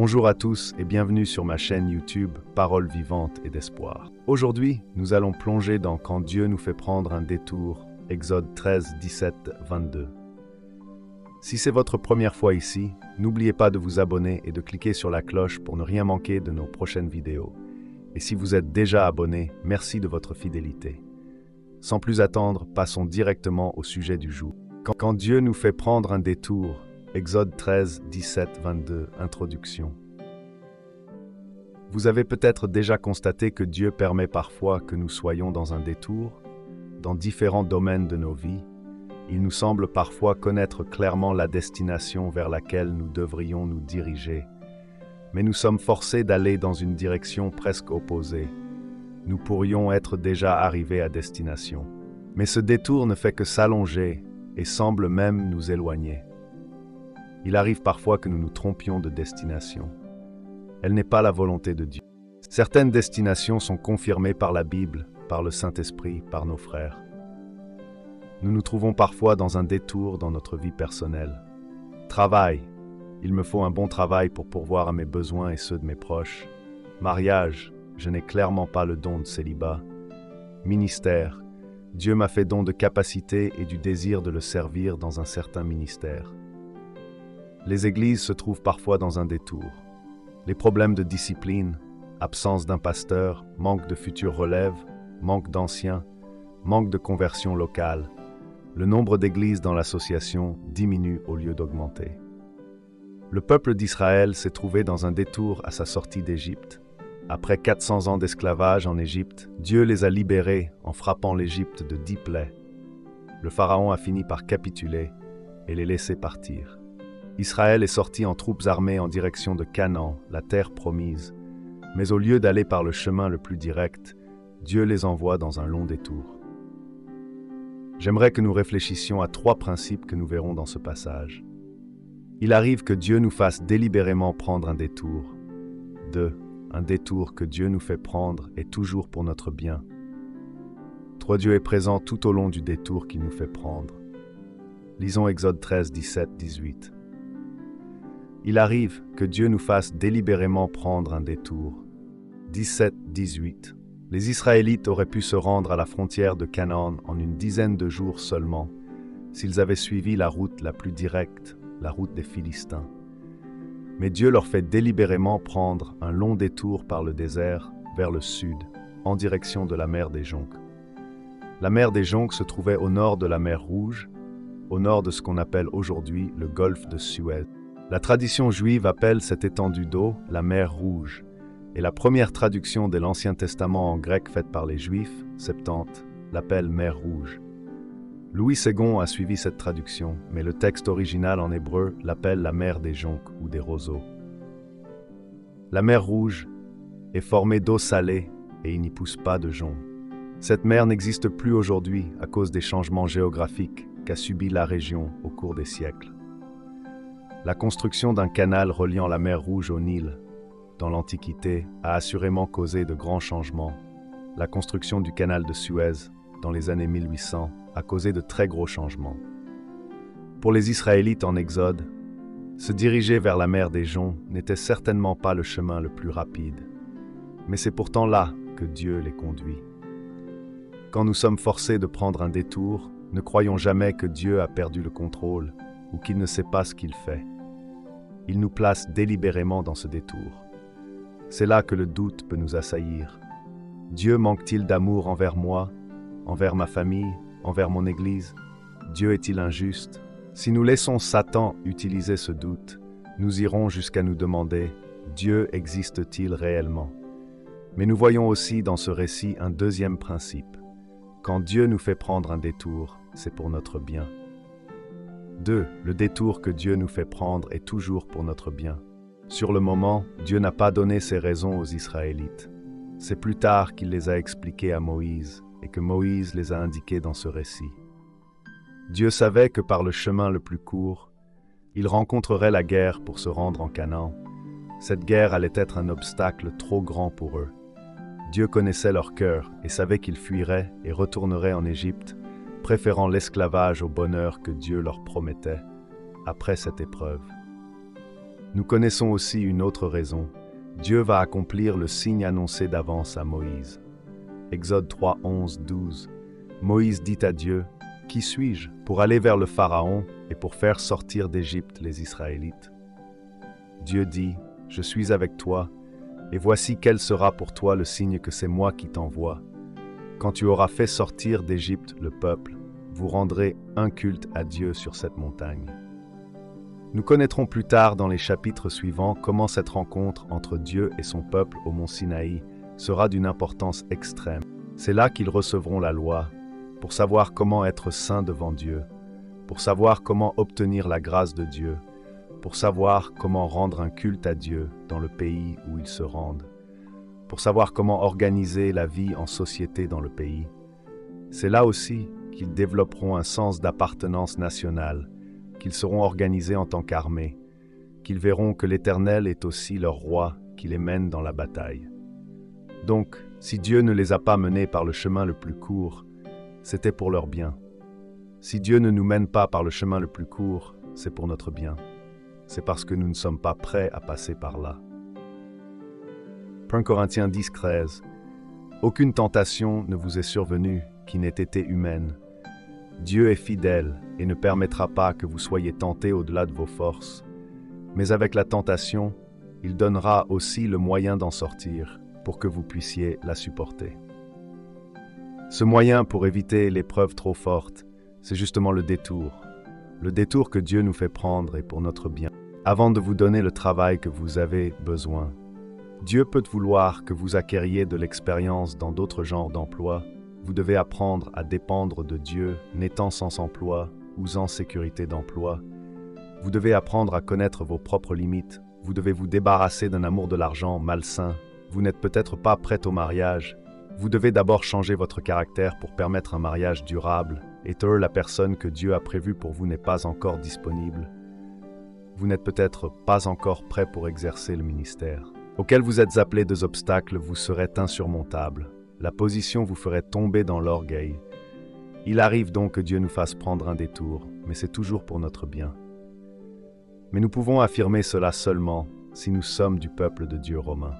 Bonjour à tous et bienvenue sur ma chaîne YouTube Paroles vivantes et d'espoir. Aujourd'hui, nous allons plonger dans Quand Dieu nous fait prendre un détour, Exode 13, 17, 22. Si c'est votre première fois ici, n'oubliez pas de vous abonner et de cliquer sur la cloche pour ne rien manquer de nos prochaines vidéos. Et si vous êtes déjà abonné, merci de votre fidélité. Sans plus attendre, passons directement au sujet du jour. Quand Dieu nous fait prendre un détour, Exode 13, 17, 22, Introduction. Vous avez peut-être déjà constaté que Dieu permet parfois que nous soyons dans un détour, dans différents domaines de nos vies. Il nous semble parfois connaître clairement la destination vers laquelle nous devrions nous diriger, mais nous sommes forcés d'aller dans une direction presque opposée. Nous pourrions être déjà arrivés à destination. Mais ce détour ne fait que s'allonger et semble même nous éloigner. Il arrive parfois que nous nous trompions de destination. Elle n'est pas la volonté de Dieu. Certaines destinations sont confirmées par la Bible, par le Saint-Esprit, par nos frères. Nous nous trouvons parfois dans un détour dans notre vie personnelle. Travail. Il me faut un bon travail pour pourvoir à mes besoins et ceux de mes proches. Mariage. Je n'ai clairement pas le don de célibat. Ministère. Dieu m'a fait don de capacité et du désir de le servir dans un certain ministère. Les églises se trouvent parfois dans un détour. Les problèmes de discipline, absence d'un pasteur, manque de futures relèves, manque d'anciens, manque de conversion locale. Le nombre d'églises dans l'association diminue au lieu d'augmenter. Le peuple d'Israël s'est trouvé dans un détour à sa sortie d'Égypte. Après 400 ans d'esclavage en Égypte, Dieu les a libérés en frappant l'Égypte de 10 plaies. Le Pharaon a fini par capituler et les laisser partir. Israël est sorti en troupes armées en direction de Canaan, la terre promise. Mais au lieu d'aller par le chemin le plus direct, Dieu les envoie dans un long détour. J'aimerais que nous réfléchissions à 3 principes que nous verrons dans ce passage. Il arrive que Dieu nous fasse délibérément prendre un détour. 2. Un détour que Dieu nous fait prendre est toujours pour notre bien. 3. Dieu est présent tout au long du détour qu'il nous fait prendre. Lisons Exode 13, 17, 18. Il arrive que Dieu nous fasse délibérément prendre un détour. 17, 18. Les Israélites auraient pu se rendre à la frontière de Canaan en une dizaine de jours seulement, s'ils avaient suivi la route la plus directe, la route des Philistins. Mais Dieu leur fait délibérément prendre un long détour par le désert vers le sud, en direction de la mer des Jonques. La mer des Jonques se trouvait au nord de la mer Rouge, au nord de ce qu'on appelle aujourd'hui le golfe de Suez. La tradition juive appelle cette étendue d'eau la mer Rouge, et la première traduction de l'Ancien Testament en grec faite par les Juifs, Septante, l'appelle mer Rouge. Louis II a suivi cette traduction, mais le texte original en hébreu l'appelle la mer des Jonques ou des roseaux. La mer Rouge est formée d'eau salée et il n'y pousse pas de joncs. Cette mer n'existe plus aujourd'hui à cause des changements géographiques qu'a subi la région au cours des siècles. La construction d'un canal reliant la mer Rouge au Nil, dans l'Antiquité, a assurément causé de grands changements. La construction du canal de Suez, dans les années 1800, a causé de très gros changements. Pour les Israélites en Exode, se diriger vers la mer des Joncs n'était certainement pas le chemin le plus rapide, mais c'est pourtant là que Dieu les conduit. Quand nous sommes forcés de prendre un détour, ne croyons jamais que Dieu a perdu le contrôle ou qu'il ne sait pas ce qu'il fait. Il nous place délibérément dans ce détour. C'est là que le doute peut nous assaillir. Dieu manque-t-il d'amour envers moi, envers ma famille, envers mon Église? Dieu est-il injuste? Si nous laissons Satan utiliser ce doute, nous irons jusqu'à nous demander « Dieu existe-t-il réellement ?» Mais nous voyons aussi dans ce récit un deuxième principe. Quand Dieu nous fait prendre un détour, c'est pour notre bien. 2. Le détour que Dieu nous fait prendre est toujours pour notre bien. Sur le moment, Dieu n'a pas donné ses raisons aux Israélites. C'est plus tard qu'il les a expliquées à Moïse et que Moïse les a indiquées dans ce récit. Dieu savait que par le chemin le plus court, ils rencontreraient la guerre pour se rendre en Canaan. Cette guerre allait être un obstacle trop grand pour eux. Dieu connaissait leur cœur et savait qu'ils fuiraient et retourneraient en Égypte, préférant l'esclavage au bonheur que Dieu leur promettait après cette épreuve. Nous connaissons aussi une autre raison. Dieu va accomplir le signe annoncé d'avance à Moïse. Exode 3, 11, 12. Moïse dit à Dieu, « Qui suis-je pour aller vers le Pharaon et pour faire sortir d'Égypte les Israélites ?» Dieu dit, « Je suis avec toi, et voici quel sera pour toi le signe que c'est moi qui t'envoie. Quand tu auras fait sortir d'Égypte le peuple, vous rendrez un culte à Dieu sur cette montagne. » Nous connaîtrons plus tard dans les chapitres suivants comment cette rencontre entre Dieu et son peuple au mont Sinaï sera d'une importance extrême. C'est là qu'ils recevront la loi, pour savoir comment être saints devant Dieu, pour savoir comment obtenir la grâce de Dieu, pour savoir comment rendre un culte à Dieu dans le pays où ils se rendent, pour savoir comment organiser la vie en société dans le pays. C'est là aussi qu'ils développeront un sens d'appartenance nationale, qu'ils seront organisés en tant qu'armée, qu'ils verront que l'Éternel est aussi leur roi qui les mène dans la bataille. Donc, si Dieu ne les a pas menés par le chemin le plus court, c'était pour leur bien. Si Dieu ne nous mène pas par le chemin le plus court, c'est pour notre bien. C'est parce que nous ne sommes pas prêts à passer par là. 1 Corinthiens 10, 13. Aucune tentation ne vous est survenue qui n'ait été humaine. Dieu est fidèle et ne permettra pas que vous soyez tentés au-delà de vos forces. Mais avec la tentation, il donnera aussi le moyen d'en sortir pour que vous puissiez la supporter. Ce moyen pour éviter l'épreuve trop forte, c'est justement le détour. Le détour que Dieu nous fait prendre est pour notre bien. Avant de vous donner le travail que vous avez besoin, Dieu peut vouloir que vous acquériez de l'expérience dans d'autres genres d'emplois. Vous devez apprendre à dépendre de Dieu, n'étant sans emploi ou sans sécurité d'emploi. Vous devez apprendre à connaître vos propres limites. Vous devez vous débarrasser d'un amour de l'argent malsain. Vous n'êtes peut-être pas prête au mariage. Vous devez d'abord changer votre caractère pour permettre un mariage durable. Et la personne que Dieu a prévue pour vous n'est pas encore disponible. Vous n'êtes peut-être pas encore prêt pour exercer le ministère auquel vous êtes appelé. Des obstacles vous seraient insurmontables. La position vous ferait tomber dans l'orgueil. Il arrive donc que Dieu nous fasse prendre un détour, mais c'est toujours pour notre bien. Mais nous pouvons affirmer cela seulement si nous sommes du peuple de Dieu romain.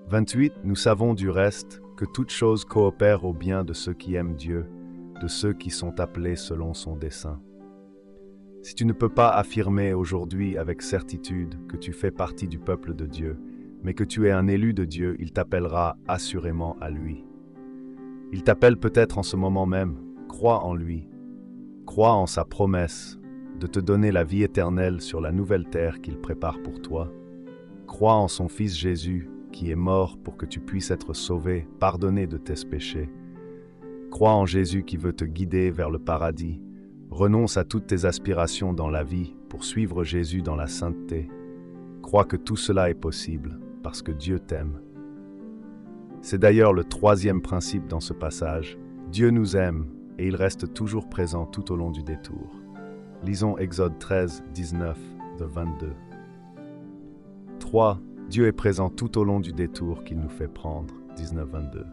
28. Nous savons du reste que toute chose coopère au bien de ceux qui aiment Dieu, de ceux qui sont appelés selon son dessein. Si tu ne peux pas affirmer aujourd'hui avec certitude que tu fais partie du peuple de Dieu, mais que tu es un élu de Dieu, il t'appellera assurément à lui. Il t'appelle peut-être en ce moment même. Crois en lui. Crois en sa promesse de te donner la vie éternelle sur la nouvelle terre qu'il prépare pour toi. Crois en son Fils Jésus, qui est mort pour que tu puisses être sauvé, pardonné de tes péchés. Crois en Jésus qui veut te guider vers le paradis. Renonce à toutes tes aspirations dans la vie pour suivre Jésus dans la sainteté. Crois que tout cela est possible, parce que Dieu t'aime. C'est d'ailleurs le troisième principe dans ce passage. Dieu nous aime et il reste toujours présent tout au long du détour. Lisons Exode 13, 19, de 22. 3. Dieu est présent tout au long du détour qu'il nous fait prendre, 19, 22.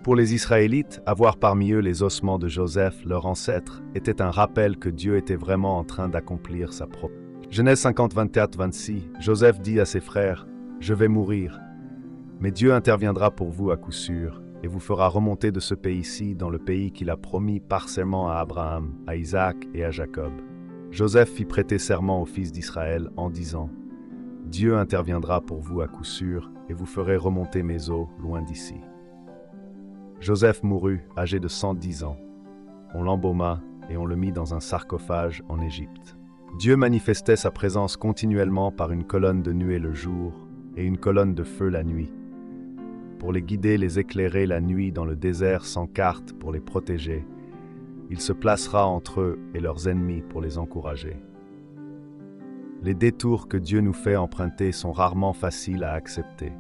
Pour les Israélites, avoir parmi eux les ossements de Joseph, leur ancêtre, était un rappel que Dieu était vraiment en train d'accomplir sa propre. Genèse 50, 24, 26, Joseph dit à ses frères, « Je vais mourir, mais Dieu interviendra pour vous à coup sûr, et vous fera remonter de ce pays-ci dans le pays qu'il a promis par serment à Abraham, à Isaac et à Jacob. » Joseph fit prêter serment aux fils d'Israël en disant, « Dieu interviendra pour vous à coup sûr, et vous ferez remonter mes eaux loin d'ici. » Joseph mourut, âgé de 110 ans. On l'embauma et on le mit dans un sarcophage en Égypte. Dieu manifestait sa présence continuellement par une colonne de nuée le jour et une colonne de feu la nuit, pour les guider, les éclairer la nuit dans le désert sans carte pour les protéger. Il se placera entre eux et leurs ennemis pour les encourager. Les détours que Dieu nous fait emprunter sont rarement faciles à accepter.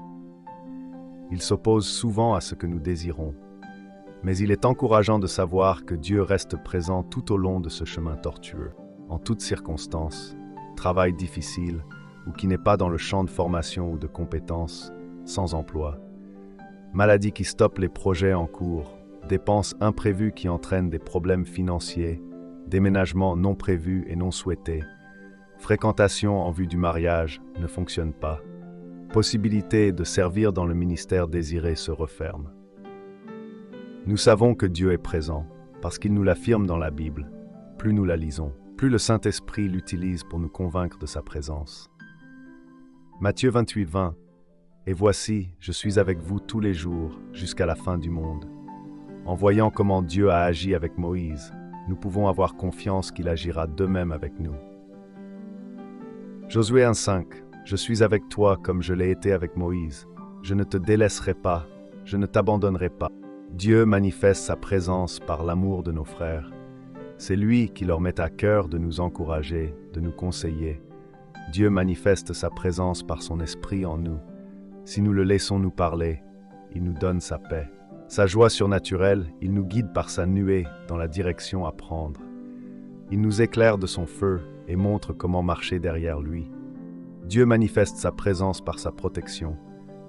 Ils s'opposent souvent à ce que nous désirons. Mais il est encourageant de savoir que Dieu reste présent tout au long de ce chemin tortueux, en toutes circonstances, travail difficile ou qui n'est pas dans le champ de formation ou de compétences, sans emploi, maladie qui stoppe les projets en cours, dépenses imprévues qui entraînent des problèmes financiers, déménagements non prévus et non souhaités, Fréquentation en vue du mariage ne fonctionne pas. Possibilité de servir dans le ministère désiré se referme. Nous savons que Dieu est présent, parce qu'il nous l'affirme dans la Bible. Plus nous la lisons, plus le Saint-Esprit l'utilise pour nous convaincre de sa présence. Matthieu 28, 20. Et voici, je suis avec vous tous les jours, jusqu'à la fin du monde. En voyant comment Dieu a agi avec Moïse, nous pouvons avoir confiance qu'il agira de même avec nous. Josué 1,5. Je suis avec toi comme je l'ai été avec Moïse. Je ne te délaisserai pas, je ne t'abandonnerai pas. Dieu manifeste sa présence par l'amour de nos frères. C'est lui qui leur met à cœur de nous encourager, de nous conseiller. Dieu manifeste sa présence par son esprit en nous. Si nous le laissons nous parler, il nous donne sa paix. Sa joie surnaturelle, il nous guide par sa nuée dans la direction à prendre. Il nous éclaire de son feu et montre comment marcher derrière lui. Dieu manifeste sa présence par sa protection.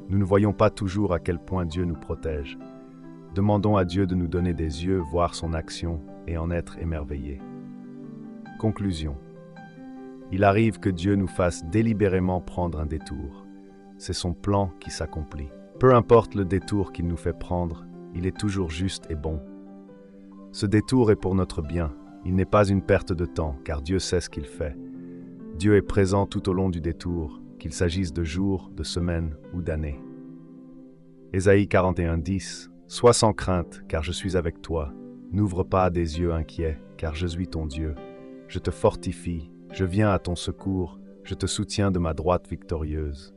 Nous ne voyons pas toujours à quel point Dieu nous protège. Demandons à Dieu de nous donner des yeux, voir son action et en être émerveillés. Conclusion. Il arrive que Dieu nous fasse délibérément prendre un détour. C'est son plan qui s'accomplit. Peu importe le détour qu'il nous fait prendre, il est toujours juste et bon. Ce détour est pour notre bien. Il n'est pas une perte de temps, car Dieu sait ce qu'il fait. Dieu est présent tout au long du détour, qu'il s'agisse de jours, de semaines ou d'années. Ésaïe 41, 10. Sois sans crainte, car je suis avec toi. N'ouvre pas des yeux inquiets, car je suis ton Dieu. Je te fortifie, je viens à ton secours, je te soutiens de ma droite victorieuse.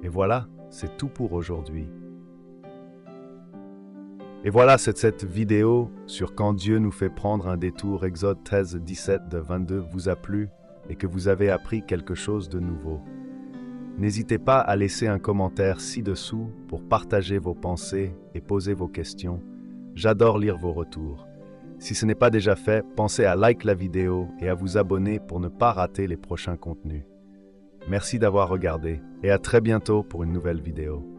Et voilà, c'est tout pour aujourd'hui. Et voilà, cette vidéo sur quand Dieu nous fait prendre un détour, Exode 13, 17 de 22 vous a plu et que vous avez appris quelque chose de nouveau. N'hésitez pas à laisser un commentaire ci-dessous pour partager vos pensées et poser vos questions. J'adore lire vos retours. Si ce n'est pas déjà fait, pensez à liker la vidéo et à vous abonner pour ne pas rater les prochains contenus. Merci d'avoir regardé et à très bientôt pour une nouvelle vidéo.